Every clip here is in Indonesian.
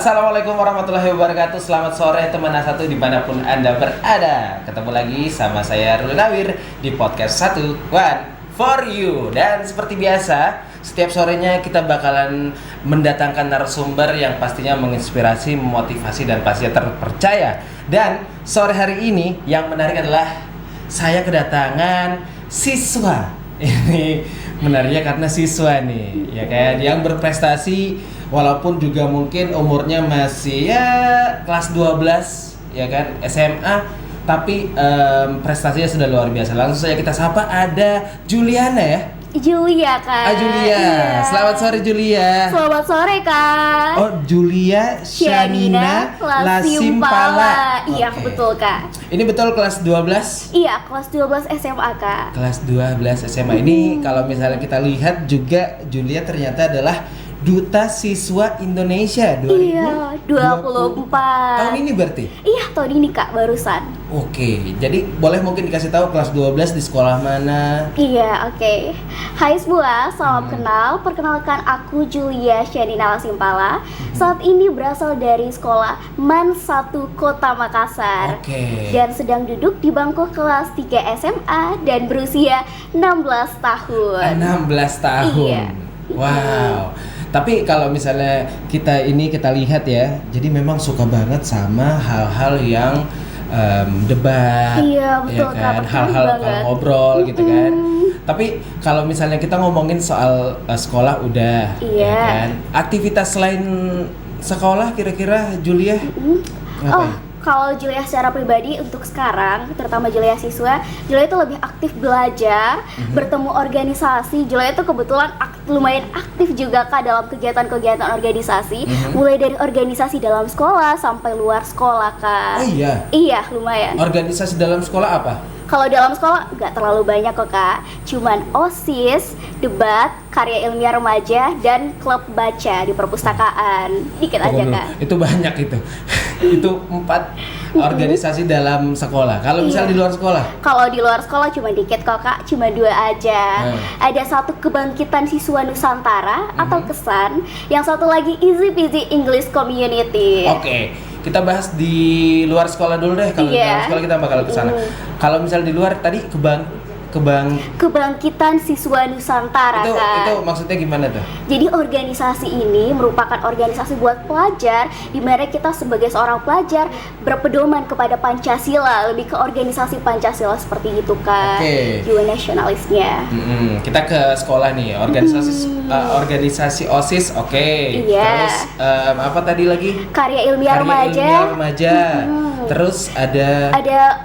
Assalamualaikum warahmatullahi wabarakatuh. Selamat sore teman A1 dimanapun Anda berada. Ketemu lagi sama saya Ruli Nawir di podcast 1 One for You. Dan seperti biasa, setiap sorenya kita bakalan mendatangkan narasumber yang pastinya menginspirasi, memotivasi, dan pastinya terpercaya. Dan sore hari ini yang menarik adalah saya kedatangan siswa. Ini menariknya karena siswa nih, ya kan, yang berprestasi walaupun juga mungkin umurnya masih ya kelas 12, ya kan, SMA, tapi prestasinya sudah luar biasa. Langsung saja kita sapa, ada Juliana ya. Julia, Kak. Julia. Iya. Selamat sore Julia. Selamat sore, Kak. Oh, Julia Syanina Lasimpala. Iya, Oke. betul, Kak. Ini betul kelas 12? Iya, kelas 12 SMA, Kak. Kelas 12 SMA. Ini kalau misalnya kita lihat juga Julia ternyata adalah Duta Siswa Indonesia 2024. Iya, 24. Tahun ini berarti? Iya, tahun ini, Kak, barusan. Oke, jadi boleh mungkin dikasih tahu kelas 12 di sekolah mana? Iya, oke. Hai semua, salam kenal. Perkenalkan aku Julia Syanina Lasimpala. Saat ini berasal dari sekolah MAN 1 Kota Makassar. Oke. Dan sedang duduk di bangku kelas 3 SMA dan berusia 16 tahun. 16 tahun. Iya. Wow. Tapi kalau misalnya kita lihat ya, jadi memang suka banget sama hal-hal yang debat, Iya, betul, ya kan, Kak, hal-hal banget. ngobrol gitu kan. Tapi kalau misalnya kita ngomongin soal sekolah udah, ya Iya. kan. Aktivitas selain sekolah kira-kira Julia Oh, ngapain? kalau Julia secara pribadi untuk sekarang, terutama Julia siswa, Julia itu lebih aktif belajar, bertemu organisasi. Julia itu kebetulan lumayan aktif juga, Kak, dalam kegiatan-kegiatan organisasi, mulai dari organisasi dalam sekolah sampai luar sekolah, Kak. Oh iya. Iya, lumayan. Organisasi dalam sekolah apa? Kalau dalam sekolah nggak terlalu banyak kok, Kak. Cuman OSIS, debat, karya ilmiah remaja, dan klub baca di perpustakaan. Dikit aja, Tunggu dulu. Kak. Itu banyak itu. Itu 4 organisasi dalam sekolah. Kalau misal Iya. di luar sekolah? Kalau di luar sekolah cuma dikit kok, Kak, cuma 2 aja. Ada satu kebangkitan siswa Nusantara atau KESAN, yang satu lagi Easy Peasy English Community. Oke, kita bahas di luar sekolah dulu deh. Kalau di Iya. dalam sekolah kita bakal ke sana. Kalau misal di luar tadi Kebangkitan siswa Nusantara, Kak. itu maksudnya gimana tuh? Jadi organisasi ini merupakan organisasi buat pelajar, di mana kita sebagai seorang pelajar berpedoman kepada Pancasila, lebih ke organisasi Pancasila seperti itu, Kak. Oke. Jiwa nasionalisnya. Kita ke sekolah nih, organisasi OSIS, oke. Iya. Terus apa tadi lagi? Karya ilmiah remaja. Terus ada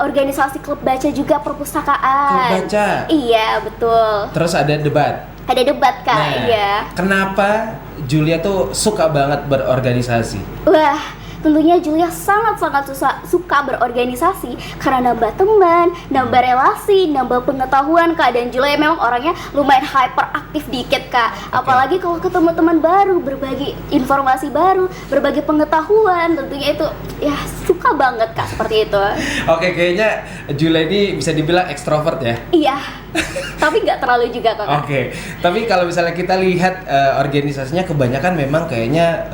organisasi klub baca juga, perpustakaan. Klub baca. Iya, betul. Terus ada debat. Ada debat, Kak. Iya. Kenapa Julia tuh suka banget berorganisasi? Wah, tentunya Julia sangat-sangat suka berorganisasi karena nambah teman, nambah relasi, nambah pengetahuan, Kak. Dan Julia memang orangnya lumayan hyperaktif dikit, Kak. Apalagi kalau ketemu teman baru, berbagi informasi baru, berbagi pengetahuan, tentunya itu ya suka banget, Kak, seperti itu. Oke, kayaknya Julia ini bisa dibilang ekstrovert ya? Iya, tapi nggak terlalu juga, Kak. Oke, tapi kalau misalnya kita lihat organisasinya kebanyakan memang kayaknya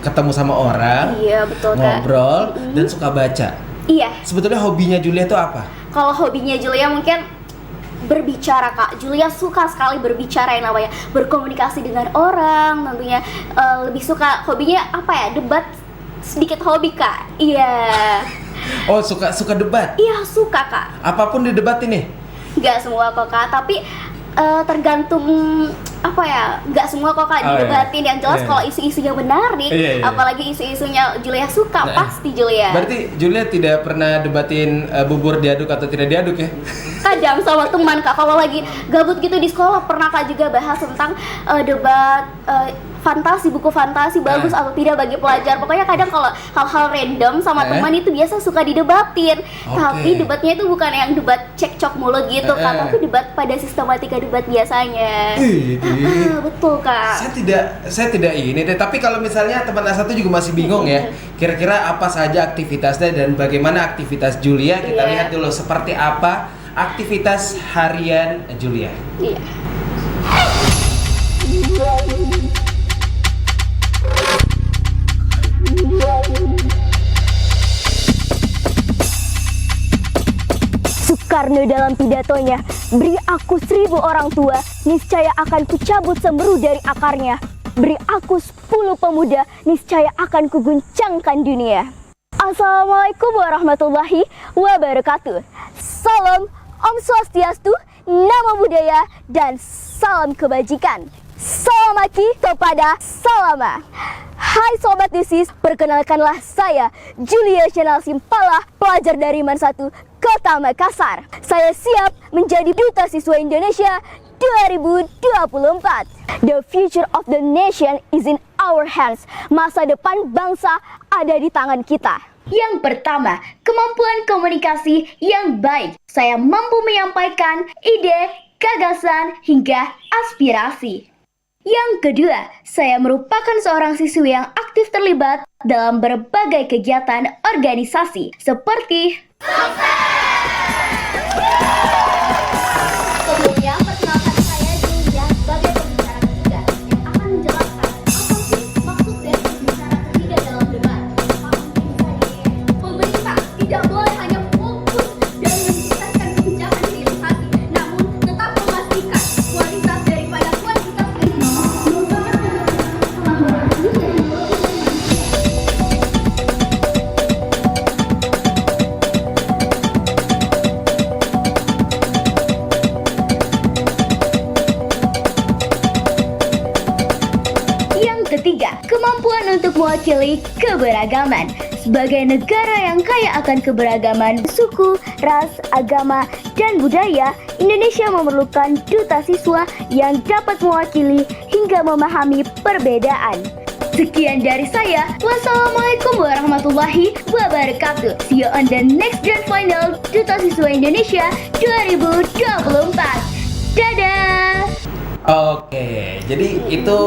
ketemu sama orang, Iya, betul, Kak. ngobrol, dan suka baca. Iya, Sebetulnya hobinya Julia itu apa? kalau hobinya Julia mungkin berbicara, Kak. Julia suka sekali berbicara, yang namanya berkomunikasi dengan orang. Tentunya lebih suka hobinya apa ya? Debat, sedikit hobi, Kak. Iya. Oh, suka debat. Iya, suka, Kak. Apapun di debat ini. Nggak semua kok, Kak, tapi tergantung apa ya, nggak semua kok, Kak, Oh, didebatin. Yang jelas Iya. kalau isu-isunya menarik, Iya. apalagi isu-isunya Julia suka, Nah, pasti Julia. Berarti Julia tidak pernah debatin bubur diaduk atau tidak diaduk ya? Kadang sama teman, Kak, kalau lagi gabut gitu di sekolah, pernah, Kak, juga bahas tentang debat fantasi, buku fantasi bagus atau tidak bagi pelajar. Pokoknya kadang kalau hal-hal random sama teman itu biasa suka didebatin. Tapi debatnya itu bukan yang debat cekcok mulut gitu, Kak, tapi debat pada sistematika debat biasanya. Betul, Kak. Saya tidak ini deh, tapi kalau misalnya teman A1 juga masih bingung ya, kira-kira apa saja aktivitasnya dan bagaimana aktivitas Julia, kita Iya. lihat dulu seperti apa aktivitas harian Julia. Iya. Karena dalam pidatonya, beri aku 1000 orang tua, niscaya akan kucabut semeru dari akarnya. Beri aku 10 pemuda, niscaya akan kuguncangkan dunia. Assalamualaikum warahmatullahi wabarakatuh. Salam Om Swastiastu, Namo Buddhaya, dan salam kebajikan. Salamaki kepada Salama. Hai Sobat Disis, perkenalkanlah saya Julia Chanel Simpala, pelajar dari MAN 1 Kota Makassar. Saya siap menjadi Duta Siswa Indonesia 2024. The future of the nation is in our hands. Masa depan bangsa ada di tangan kita. Yang pertama, kemampuan komunikasi yang baik. Saya mampu menyampaikan ide, gagasan, hingga aspirasi. Yang kedua, saya merupakan seorang siswi yang aktif terlibat dalam berbagai kegiatan organisasi seperti Sebelumnya, perkenalkan saya Julia sebagai pembicara ketiga yang akan menjelaskan apa sih maksud dari pembicara ketiga dalam debat. Pemerintah tidak boleh hanya fokus dan mensukseskan kebijakan hilirisasi, namun tetap memastikan kualitas daripada kuantitas ini. yang ketiga, kemampuan untuk mewakili keberagaman. Sebagai negara yang kaya akan keberagaman suku, ras, agama, dan budaya, Indonesia memerlukan duta siswa yang dapat mewakili hingga memahami perbedaan. Sekian dari saya. Wassalamualaikum warahmatullahi wabarakatuh. See you on the next Grand Final Duta Siswa Indonesia 2024. Dadah! Oke, jadi itu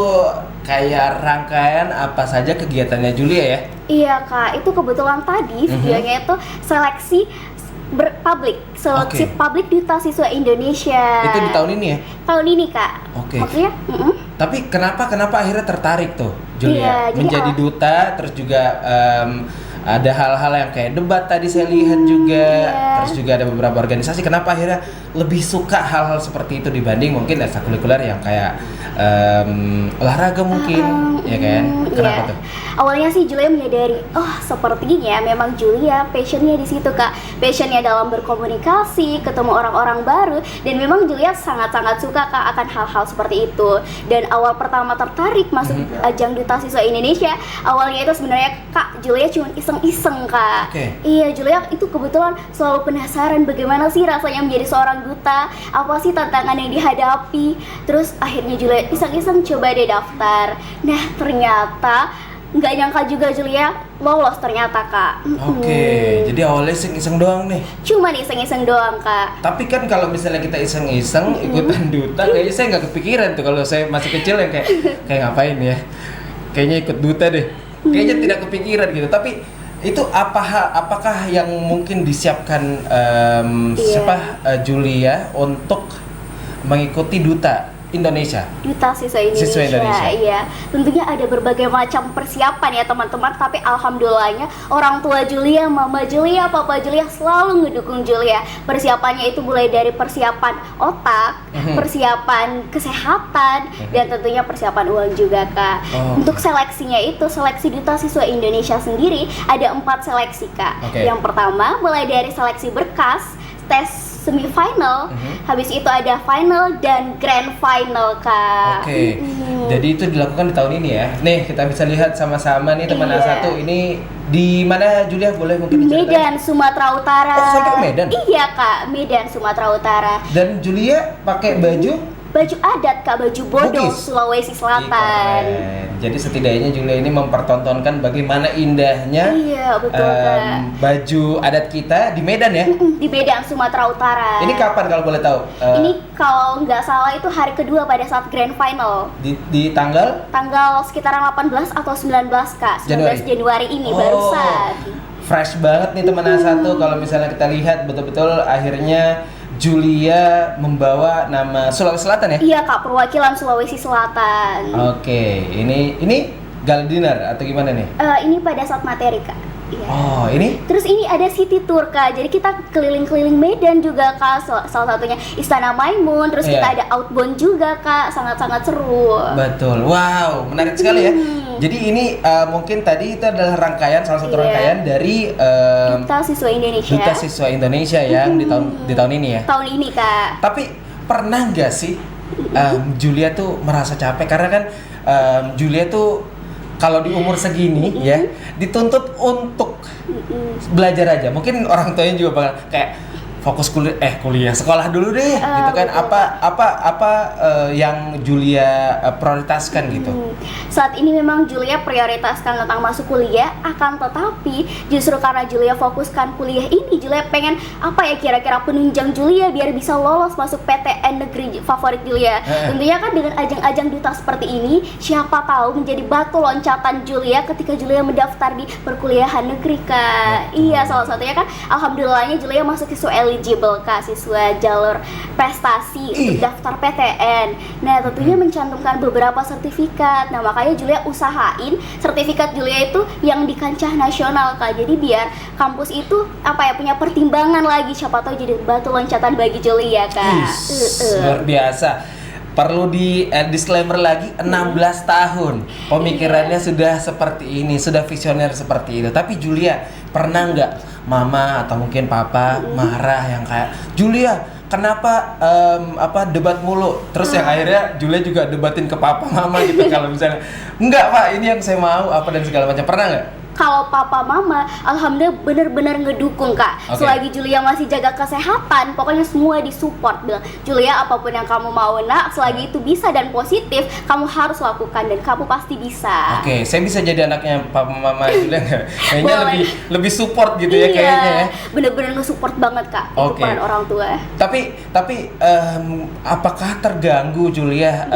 kayak rangkaian apa saja kegiatannya Julia ya? Iya kak, itu kebetulan tadi videonya itu seleksi seleksi Oke. publik Duta Siswa Indonesia. Itu di tahun ini ya? Tahun ini kak. Oke. Maksudnya? Tapi kenapa akhirnya tertarik tuh Julia Iya, jadi menjadi duta, terus juga ada hal-hal yang kayak debat tadi saya lihat juga, iya. terus juga ada beberapa organisasi. Kenapa akhirnya lebih suka hal-hal seperti itu dibanding mungkin ekstrakurikuler yang kayak olahraga mungkin, ya kan? Kenapa Iya. tuh? Awalnya sih Julia menyadari, oh sepertinya memang Julia passionnya di situ kak, passionnya dalam berkomunikasi, ketemu orang-orang baru, dan memang Julia sangat-sangat suka kak akan hal-hal seperti itu. Dan awal pertama tertarik masuk ajang Duta Siswa Indonesia, awalnya itu sebenarnya kak Julia cuma iseng-iseng kak. Oke. Iya, Julia itu kebetulan selalu penasaran bagaimana sih rasanya menjadi seorang duta, apa sih tantangan yang dihadapi. Terus akhirnya Julia iseng-iseng coba deh daftar. Nah ternyata nggak nyangka juga Julia lolos ternyata kak. Oke, jadi awalnya iseng-iseng doang nih. Cuman iseng-iseng doang kak. Tapi kan kalau misalnya kita iseng-iseng ikutan duta, kayaknya saya nggak kepikiran tuh kalau saya masih kecil yang kayak ngapain ya? Kayaknya ikut duta deh. Kayaknya tidak kepikiran gitu. Tapi itu apakah yang mungkin disiapkan Julia untuk mengikuti duta Indonesia? Duta Siswa Indonesia, Siswa Indonesia. Iya. Tentunya ada berbagai macam persiapan ya teman-teman. Tapi alhamdulillahnya orang tua Julia, mama Julia, papa Julia selalu ngedukung Julia. Persiapannya itu mulai dari persiapan otak, persiapan kesehatan, dan tentunya persiapan uang juga kak. Untuk seleksinya itu, seleksi Duta Siswa Indonesia sendiri ada 4 seleksi kak. Oke. Yang pertama mulai dari seleksi berkas, tes semifinal, habis itu ada final dan grand final kak. Oke. Jadi itu dilakukan di tahun ini ya. Nih kita bisa lihat sama-sama nih teman Iya. A1 ini di mana Julia, boleh mungkin diceritain? Medan, Sumatera Utara. Oh, sampai Medan? Iya kak, Medan, Sumatera Utara. Dan Julia pakai baju Baju adat kak, baju bodoh Bugis? Sulawesi Ih, Selatan. keren. Jadi setidaknya Julia ini mempertontonkan bagaimana indahnya Iya betul kak. baju adat kita di Medan ya. Di Medan, Sumatera Utara. Ini kapan kalau boleh tahu? Ini kalau nggak salah itu hari kedua pada saat grand final. Di tanggal Tanggal sekitaran 18 atau 19 kak. 19 Januari ini barusan. Fresh banget nih teman A1 kalau misalnya kita lihat betul-betul akhirnya Julia membawa nama Sulawesi Selatan ya? Iya kak, perwakilan Sulawesi Selatan. Oke, ini Gala Dinner atau gimana nih? Ini pada saat materi kak. Iya. Oh, ini? Terus ini ada city tour Kak, jadi kita keliling-keliling Medan juga Kak, salah satunya Istana Maimun, terus Iya. kita ada outbound juga Kak, sangat-sangat seru. Betul, wow, menarik sekali ya. Jadi ini mungkin tadi itu adalah rangkaian, salah satu Iya. rangkaian dari Duta Siswa Indonesia. Duta Siswa Indonesia yang di tahun ini ya. Tahun ini Kak. Tapi pernah nggak sih Julia tuh merasa capek karena kan Julia tuh kalau di umur segini ya dituntut untuk belajar aja. Mungkin orang tuanya juga bakal kayak fokus kuliah sekolah dulu deh gitu kan. Betul. Apa yang Julia prioritaskan gitu. Saat ini memang Julia prioritaskan tentang masuk kuliah, akan tetapi justru karena Julia fokuskan kuliah ini, Julia pengen apa ya kira-kira penunjang Julia biar bisa lolos masuk PTN negeri favorit Julia. Tentunya kan dengan ajang-ajang duta seperti ini, siapa tahu menjadi batu loncatan Julia ketika Julia mendaftar di perkuliahan negeri Kak. Iya, salah satunya kan alhamdulillahnya Julia masuk siswa eligible Kak, siswa jalur prestasi untuk daftar PTN. Nah, tentunya mencantumkan beberapa sertifikat. Nah, makanya Julia usahain sertifikat Julia itu yang di kancah nasional Kak. Jadi biar kampus itu punya pertimbangan lagi, siapa tahu jadi batu loncatan bagi Julia Kak. Luar biasa. Perlu di disclaimer lagi, 16 tahun pemikirannya sudah seperti ini, sudah visioner seperti itu. Tapi Julia pernah nggak mama atau mungkin papa marah yang kayak Julia kenapa debat mulu, terus yang akhirnya Julia juga debatin ke papa mama gitu kalau misalnya enggak pak ini yang saya mau apa dan segala macam, pernah nggak? Kalau papa mama alhamdulillah bener-bener ngedukung Kak. Okay. Selagi Julia masih jaga kesehatan, pokoknya semua disupport. Bilang, Julia apapun yang kamu mau nak, selagi itu bisa dan positif, kamu harus lakukan dan kamu pasti bisa. Oke, saya bisa jadi anaknya papa mama Julia nggak? Kayaknya Boleh. lebih support gitu ya kayaknya ya. Bener-bener nge-support banget Kak. Itu Oke. peran orang tua. Tapi apakah terganggu Julia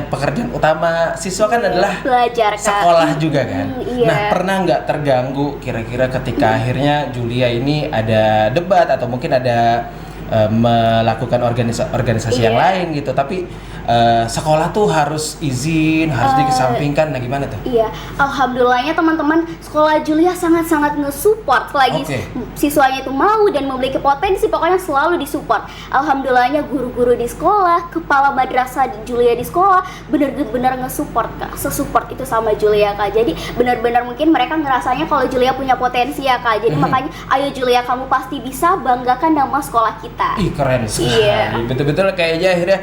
pekerjaan utama siswa kan adalah Belajar Kak. sekolah juga kan? Iya. Nah, pernah nggak terganggu kira-kira ketika akhirnya Julia ini ada debat atau mungkin ada melakukan organisasi yang Iya. lain gitu, tapi sekolah tuh harus izin, harus dikesampingkan, nah gimana tuh? Iya, alhamdulillahnya teman-teman sekolah Julia sangat-sangat nge-support selagi Oke. siswanya itu mau dan memiliki potensi, pokoknya selalu disupport. Alhamdulillahnya guru-guru di sekolah, kepala madrasah Julia di sekolah benar-benar nge-support Kak, sesupport itu sama Julia Kak. Jadi benar-benar mungkin mereka ngerasanya kalau Julia punya potensi ya Kak. Jadi makanya ayo Julia kamu pasti bisa, banggakan nama sekolah kita. Ih keren sekali, Iya. betul-betul kayaknya akhirnya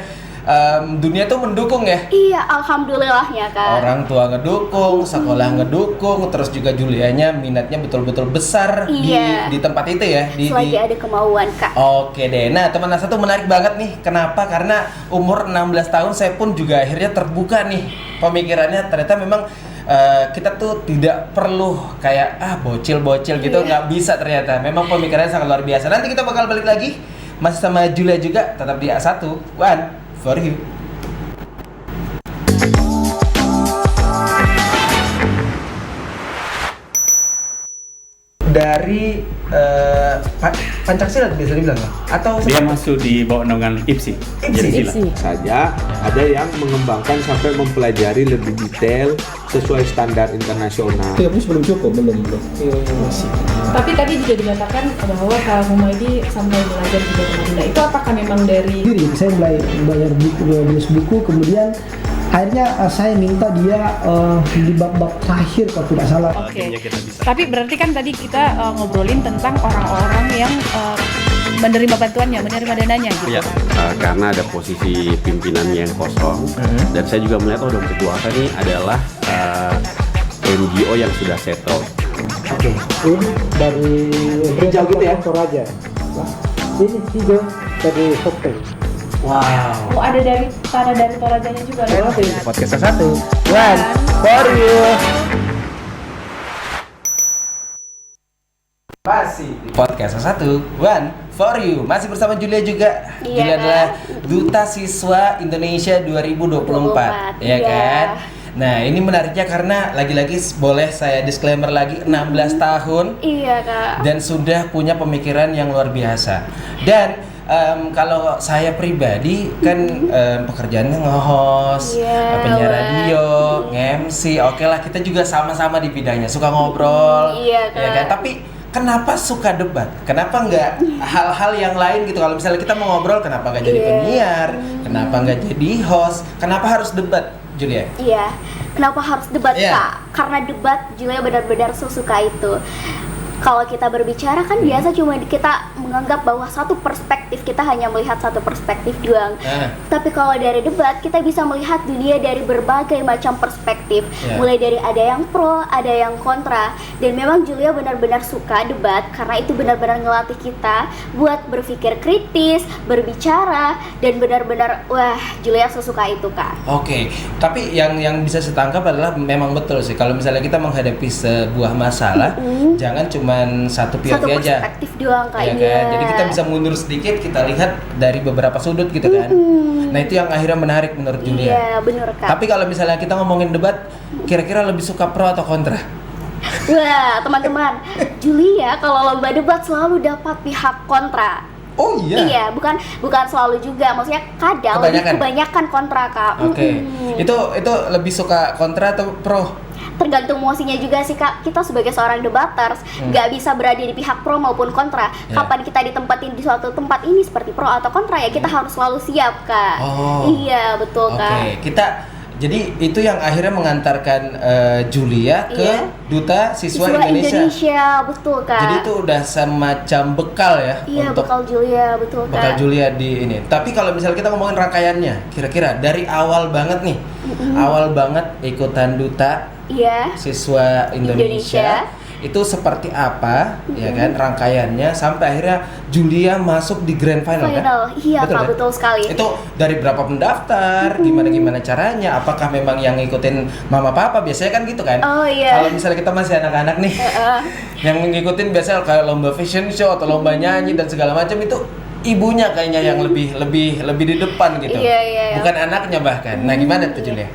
dunia tuh mendukung ya. Iya, alhamdulillahnya Kak. Orang tua ngedukung, sekolah ngedukung, terus juga Julianya minatnya betul-betul besar Iya. di tempat itu ya. Selagi ada kemauan Kak. Oke deh, nah teman Nasa tuh menarik banget nih. Kenapa? Karena umur 16 tahun saya pun juga akhirnya terbuka nih pemikirannya. Ternyata memang kita tuh tidak perlu kayak bocil-bocil gitu, nggak bisa ternyata. Memang pemikirannya sangat luar biasa. Nanti kita bakal balik lagi masih sama Julia juga, tetap di A1 One for you. Dari Pancasila bisa dibilang nggak? Atau Dia masuk di bawah naungan IPSI. Jadi sila. saja ada yang mengembangkan sampai mempelajari lebih detail sesuai standar internasional. Itu belum cukup, belum. Tapi tadi juga dikatakan bahwa Kak Humaydi sampai belajar juga ke Madinah. Itu apakah memang dari Diri saya belajar buku, kemudian akhirnya saya minta dia di bab-bab terakhir kalau tidak salah. Oke. Tapi berarti kan tadi kita ngobrolin tentang orang-orang yang menerima bantuannya, menerima dananya gitu. Ya, karena ada posisi pimpinannya yang kosong, dan saya juga melihat Dom Ketuaka ini adalah NGO yang sudah settle. Oke. Ini dari Hijau gitu ya? Toraja. Ini hijau dari Sopeng. wow. Oh, ada dari Torajanya juga. Podcast A1 One for you. Masih di podcast A1 One for you. Masih bersama Julia juga. Iya. Julia adalah Duta Siswa Indonesia 2024, ya Iya. kan? Nah, ini menariknya karena lagi-lagi boleh saya disclaimer lagi 16 tahun Iya Kak. dan sudah punya pemikiran yang luar biasa. Dan kalau saya pribadi kan pekerjaannya nge-host, penyiar radio, nge-MC. Oke lah, kita juga sama-sama di bidangnya, suka ngobrol, Iya, ya kan? Tapi kenapa suka debat? Kenapa nggak hal-hal yang lain gitu? Kalau misalnya kita mau ngobrol, kenapa nggak jadi penyiar? Kenapa nggak jadi host? Kenapa harus debat, Julia? Iya, kenapa harus debat Iya. Kak? Karena debat Julia benar-benar suka itu. Kalau kita berbicara kan biasa cuma kita menganggap bahwa satu perspektif, kita hanya melihat satu perspektif doang. Tapi kalau dari debat kita bisa melihat dunia dari berbagai macam perspektif. Mulai dari ada yang pro, ada yang kontra. Dan memang Julia benar-benar suka debat karena itu benar-benar ngelatih kita buat berpikir kritis, berbicara, dan benar-benar wah, Julia sesuka itu, Kak. Oke, tapi yang bisa saya tangkap adalah memang betul sih. Kalau misalnya kita menghadapi sebuah masalah, jangan cuma satu Satu POV aja. perspektif doang, Kak. Iya kan? Jadi kita bisa mundur sedikit, kita lihat dari beberapa sudut gitu kan. Nah, itu yang akhirnya menarik menurut Julia. Iya, benar, Kak. Tapi kalau misalnya kita ngomongin debat, kira-kira lebih suka pro atau kontra? Wah, teman-teman, Julia kalau lomba debat selalu dapat pihak kontra. Oh iya. Iya, bukan selalu juga. Maksudnya kadang kebanyakan kontra, Kak. Oke. Itu lebih suka kontra atau pro? Tergantung emosinya juga sih, Kak. Kita sebagai seorang debaters nggak bisa berada di pihak pro maupun kontra. Kapan kita ditempatin di suatu tempat ini seperti pro atau kontra ya kita harus selalu siap, Kak. Iya, betul, Kak. Jadi itu yang akhirnya mengantarkan Julia ke Duta Siswa Indonesia. Betul, Kak. Jadi itu udah semacam bekal ya. Iya, untuk bekal Julia, betul, Kak. bekal Julia di ini. Tapi kalau misalnya kita ngomongin rangkaiannya, kira-kira dari awal banget nih, awal banget ikutan Duta Siswa Indonesia. Itu seperti apa, ya kan, rangkaiannya sampai akhirnya Julia masuk di grand final kan? Iya, betul, Kak, kan? betul sekali. Itu dari berapa pendaftar, gimana caranya, apakah memang yang ngikutin mama papa, biasanya kan gitu kan? Oh iya. Kalau misalnya kita masih anak-anak nih, yang ngikutin biasanya kayak lomba fashion show atau lomba nyanyi dan segala macam itu ibunya kayaknya yang lebih di depan gitu. Iya. Bukan anaknya bahkan. Nah, gimana tuh Julia?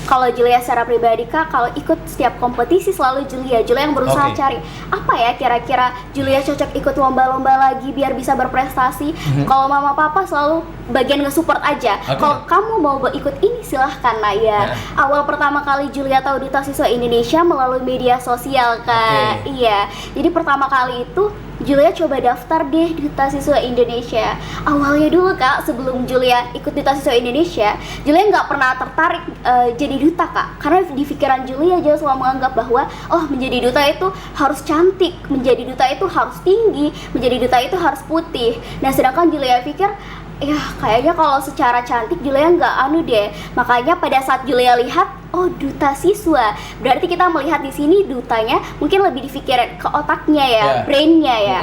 Kalau Julia secara pribadi, Kak, kalau ikut setiap kompetisi selalu Julia yang berusaha cari apa ya kira-kira Julia cocok ikut lomba-lomba lagi biar bisa berprestasi. Kalau mama papa selalu bagian nge-support aja. Kalau kamu mau ikut ini silahkan. Nah ya, awal pertama kali Julia tahu Duta Siswa Indonesia melalui media sosial, Kak. Iya, jadi pertama kali itu Julia coba daftar deh Duta Siswa Indonesia. Awalnya dulu, Kak, sebelum Julia ikut Duta Siswa Indonesia, Julia nggak pernah tertarik jadi duta, Kak. Karena di pikiran Julia aja selalu menganggap bahwa menjadi duta itu harus cantik, menjadi duta itu harus tinggi, menjadi duta itu harus putih. Nah, sedangkan Julia pikir ya kayaknya kalau secara cantik Julia nggak deh. Makanya pada saat Julia lihat duta siswa, berarti kita melihat di sini dutanya mungkin lebih dipikirin ke otaknya ya, brainnya ya.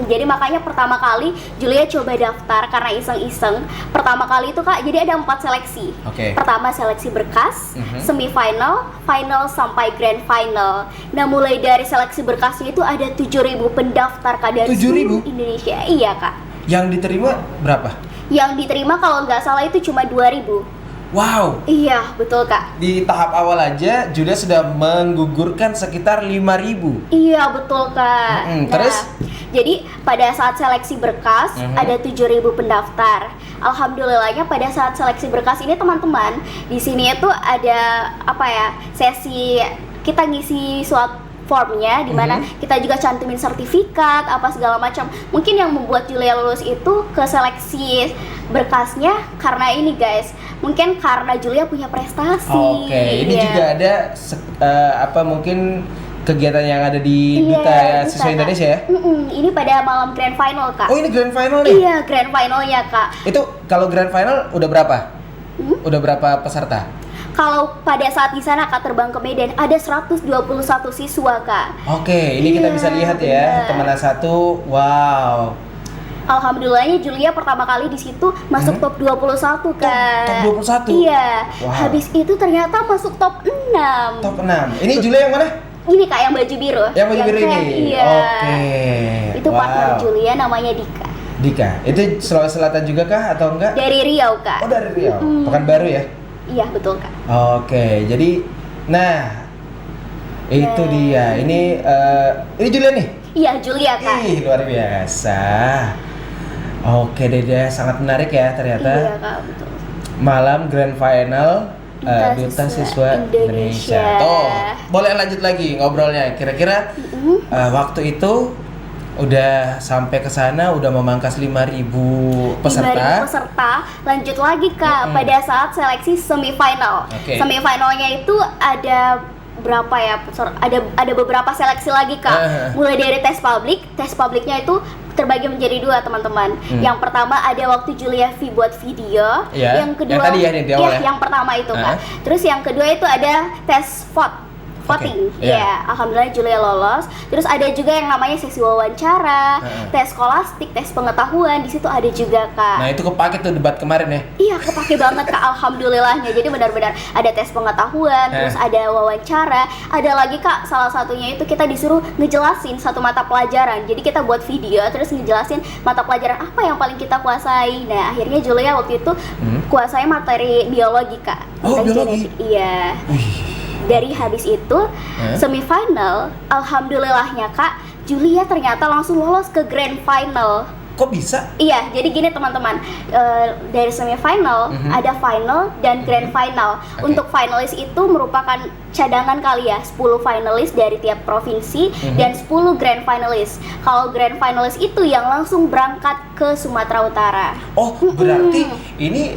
Jadi makanya pertama kali Julia coba daftar karena iseng-iseng. Pertama kali itu, Kak, jadi ada 4 seleksi. Pertama seleksi berkas, semifinal, final sampai grand final. Nah, mulai dari seleksi berkasnya itu ada 7.000 pendaftar, Kak, dari seluruh Indonesia. Iya, Kak. Yang diterima berapa? Yang diterima kalau nggak salah itu cuma 2.000. Wow. Iya, betul, Kak. Di tahap awal aja Julia sudah menggugurkan sekitar 5.000. Iya, betul, Kak. Terus? Jadi pada saat seleksi berkas ada 7.000 pendaftar. Alhamdulillahnya pada saat seleksi berkas ini teman-teman, di sini itu ada sesi kita ngisi suatu formnya di mana kita juga cantumin sertifikat apa segala macam. Mungkin yang membuat Julia lulus itu ke seleksi berkasnya karena ini, guys. Mungkin karena Julia punya prestasi. Ini juga ada mungkin kegiatan yang ada di Duta Siswa Indonesia ya? Ini pada malam grand final, Kak. Oh, ini grand final nih? Iya, grand finalnya, Kak. Itu kalau grand final udah berapa? Udah berapa peserta? Kalau pada saat di sana, Kak, terbang ke Medan ada 121 siswa, Kak. Ini kita bisa lihat ya, teman satu. Wow. Alhamdulillahnya Julia pertama kali di situ masuk top 21, Kak. Top 21? Iya. Wow. Habis itu ternyata masuk top 6. Top 6. Ini Julia yang mana? Ini, Kak, yang baju biru. Yang baju biru ini? Iya. Wow. Itu partner Julia namanya Dika. Itu Sulawesi Selatan juga kah atau enggak? Dari Riau, Kak. Oh, dari Riau. Pekanbaru ya? Iya, betul, Kak. Jadi itu dia. Ini Julia nih? Iya, Julia, Kak. Ih, luar biasa. Oke Dede, sangat menarik ya ternyata. Iya Kak, betul. Malam Grand Final Duta Duta Siswa Siswa Indonesia. Indonesia. Tuh, boleh lanjut lagi ngobrolnya. Kira-kira waktu itu udah sampai ke sana, udah memangkas 5.000 peserta. 5.000 peserta. Lanjut lagi Kak, pada saat seleksi semifinal. Oke. Semifinalnya itu ada berapa ya? Ada beberapa seleksi lagi Kak. Mulai dari tes publik. Tes publiknya itu terbagi menjadi 2 teman-teman. Yang pertama ada waktu Julia V buat video. Iya, Yang kedua yang tadi ya, di awal ya? yang pertama itu Kak. Terus yang kedua itu ada tes voting. Oke, iya. Ya, alhamdulillah Julia lolos. Terus ada juga yang namanya sesi wawancara, tes skolastik, tes pengetahuan. Di situ ada juga Kak. Nah, itu kepake tuh debat kemarin ya. Iya, kepake banget Kak, alhamdulillahnya. Jadi benar-benar ada tes pengetahuan, terus ada wawancara, ada lagi Kak, salah satunya itu kita disuruh ngejelasin satu mata pelajaran. Jadi kita buat video terus ngejelasin mata pelajaran apa yang paling kita kuasai. Nah, akhirnya Julia waktu itu kuasai materi biologi Kak. Oh, Tentang biologi. genetik. Iya. Dari habis itu semifinal, alhamdulillahnya Kak, Julia ternyata langsung lolos ke grand final. Kok bisa? Iya, jadi gini teman-teman, dari semifinal ada final dan grand final. Untuk finalis itu merupakan cadangan kali ya, 10 finalis dari tiap provinsi dan 10 grand finalis. Kalau grand finalis itu yang langsung berangkat ke Sumatera Utara. Oh, berarti ini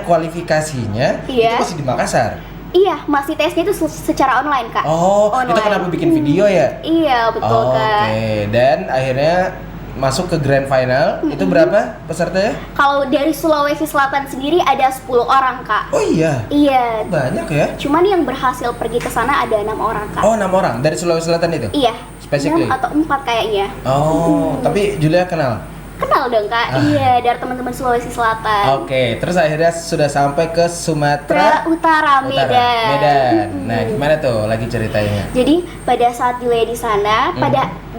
kualifikasinya Iya. itu masih di Makassar. Iya, masih tesnya itu secara online Kak. Oh, Online. itu kenapa bikin video ya? Iya, betul Kak. Oke, dan akhirnya masuk ke grand final. Itu berapa pesertanya? Kalau dari Sulawesi Selatan sendiri ada 10 orang Kak. Oh iya. Iya. Banyak ya? Cuman yang berhasil pergi ke sana ada 6 orang Kak. Oh, 6 orang dari Sulawesi Selatan itu? Iya. Specifically? 6 atau 4 kayaknya. Oh, tapi Julia kenal? Kenal dong Kak. Iya, dari teman-teman Sulawesi Selatan. Oke, terus akhirnya sudah sampai ke Sumatera Utara, Medan. Medan. Nah, gimana tuh lagi ceritanya? Jadi pada saat Julia di sana,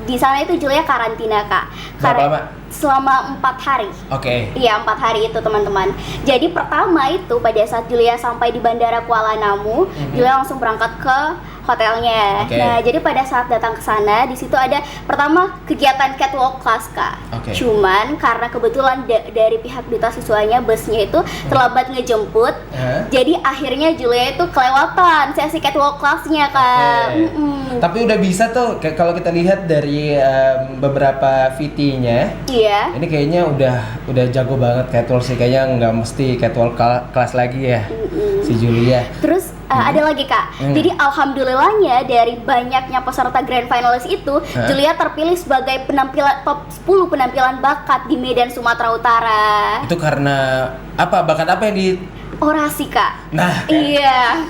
di sana itu Julia karantina Kak. Berapa lama? Selama 4 hari. Oke. Iya, 4 hari itu teman-teman. Jadi pertama itu pada saat Julia sampai di Bandara Kuala Namu, Julia langsung berangkat ke hotelnya. Oke. Nah, jadi pada saat datang ke sana, di situ ada pertama kegiatan catwalk class Kak. Oke. Cuman karena kebetulan dari pihak duta siswanya busnya itu terlambat ngejemput, jadi akhirnya Julia itu kelewatan sesi catwalk classnya Kak. Oke. Tapi udah bisa tuh, kayak kalau kita lihat dari beberapa VT-nya. Iya. Ini kayaknya udah jago banget catwalk sih, kayaknya nggak mesti catwalk kelas lagi ya si Julia. Terus ada lagi Kak. Jadi alhamdulillahnya dari banyaknya peserta grand finalis itu, Julia terpilih sebagai top 10 penampilan bakat di Medan Sumatera Utara. Itu karena apa? Bakat apa yang di Orasi Kak. Nah, Iya.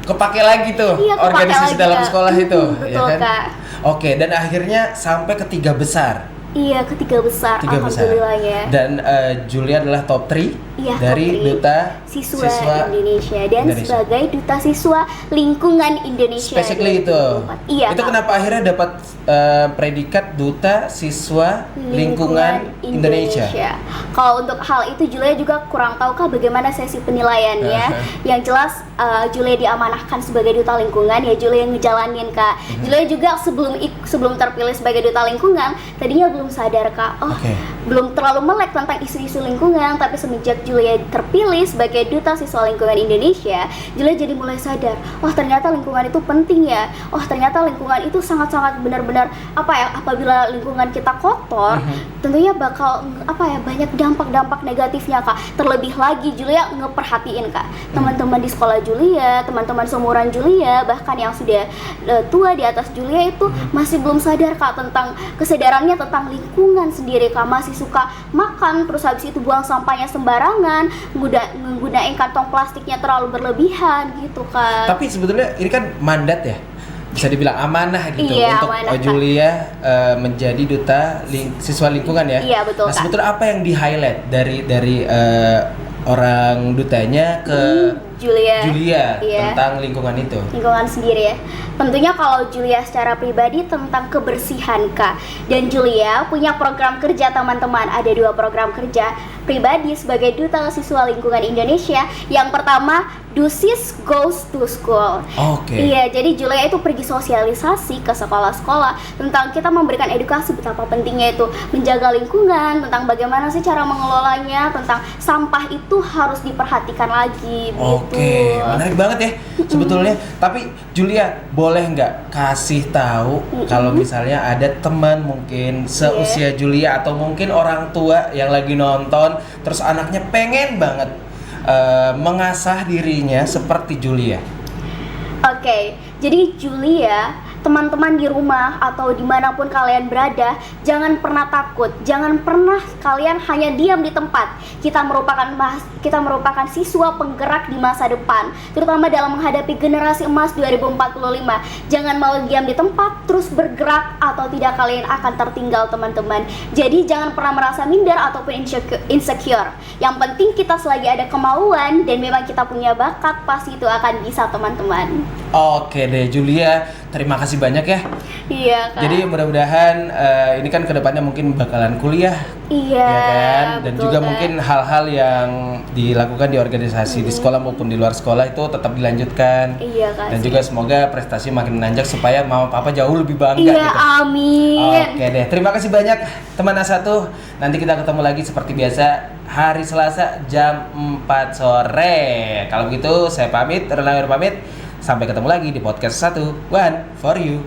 kepake lagi tuh Iya, kepake organisasi lagi, dalam Kak. sekolah itu, Betul, ya kan? Kak. Oke, dan akhirnya sampai ke 3 besar. Iya, ketiga besar. Alhamdulillahnya. Dan Julia adalah top 3 Iya, dari top 3 Duta Siswa Indonesia dan sebagai Duta Siswa Lingkungan Indonesia. Basically itu. 2024. Iya. Itu Kak. kenapa akhirnya dapat predikat Duta Siswa Lingkungan Indonesia. Kalau untuk hal itu Julia juga kurang tahu Kak bagaimana sesi penilaiannya. Yang jelas Julia diamanahkan sebagai Duta Lingkungan, ya Julia yang ngejalanin Kak. Julia juga sebelum terpilih sebagai Duta Lingkungan, tadinya belum sadar Kak. Belum terlalu melek tentang isu-isu lingkungan, tapi semenjak Julia terpilih sebagai Duta Siswa Lingkungan Indonesia, Julia jadi mulai sadar, wah ternyata lingkungan itu penting ya. Oh ternyata lingkungan itu sangat-sangat benar-benar apabila lingkungan kita kotor, tentunya bakal banyak dampak-dampak negatifnya Kak. Terlebih lagi Julia ngeperhatiin Kak, teman-teman di sekolah Julia, teman-teman seumuran Julia, bahkan yang sudah tua di atas Julia itu masih belum sadar Kak tentang kesadarannya tentang lingkungan sendiri Kak. Masih suka makan terus habis itu buang sampahnya sembarangan, menggunakan kantong plastiknya terlalu berlebihan gitu Kak. Tapi sebetulnya ini kan mandat ya, bisa dibilang amanah gitu, iya, untuk amanah, Julia menjadi Duta Siswa Lingkungan ya. Iya betul Nah Kak. sebetulnya apa yang di highlight dari orang dutanya ke Julia Iya. tentang lingkungan itu? Lingkungan sendiri ya. Tentunya kalau Julia secara pribadi tentang kebersihan Kak. Dan Julia punya program kerja teman-teman. Ada 2 program kerja pribadi sebagai Duta Siswa Lingkungan Indonesia. Yang pertama, Dusis Goes to School. Oke. Iya, jadi Julia itu pergi sosialisasi ke sekolah-sekolah tentang kita memberikan edukasi betapa pentingnya itu menjaga lingkungan, tentang bagaimana sih cara mengelolanya, tentang sampah itu harus diperhatikan lagi Oke, gitu. menarik banget ya sebetulnya. Tapi Julia, boleh nggak kasih tahu kalau misalnya ada teman mungkin seusia Julia atau mungkin orang tua yang lagi nonton, terus anaknya pengen banget mengasah dirinya seperti Julia. Oke, jadi Julia, teman-teman di rumah atau dimanapun kalian berada, jangan pernah takut, jangan pernah kalian hanya diam di tempat. Kita merupakan siswa penggerak di masa depan, terutama dalam menghadapi generasi emas 2045. Jangan mau diam di tempat, terus bergerak atau tidak kalian akan tertinggal teman-teman. Jadi jangan pernah merasa minder ataupun insecure. Yang penting kita selagi ada kemauan dan memang kita punya bakat, pasti itu akan bisa teman-teman. Oke deh Julia, terima kasih banyak ya. Iya Kak. Jadi mudah-mudahan ini kan kedepannya mungkin bakalan kuliah, Iya, ya kan? Dan betul, juga Kak. mungkin hal-hal yang dilakukan di organisasi di sekolah maupun di luar sekolah itu tetap dilanjutkan. Iya Kak. Dan juga semoga prestasi makin menanjak supaya mama papa jauh lebih bangga Iya, gitu. amin. Oke deh, terima kasih banyak teman A1. Nanti kita ketemu lagi seperti biasa hari Selasa jam 4 sore. Kalau begitu saya pamit, Renawir pamit. Sampai ketemu lagi di podcast 1 One for You.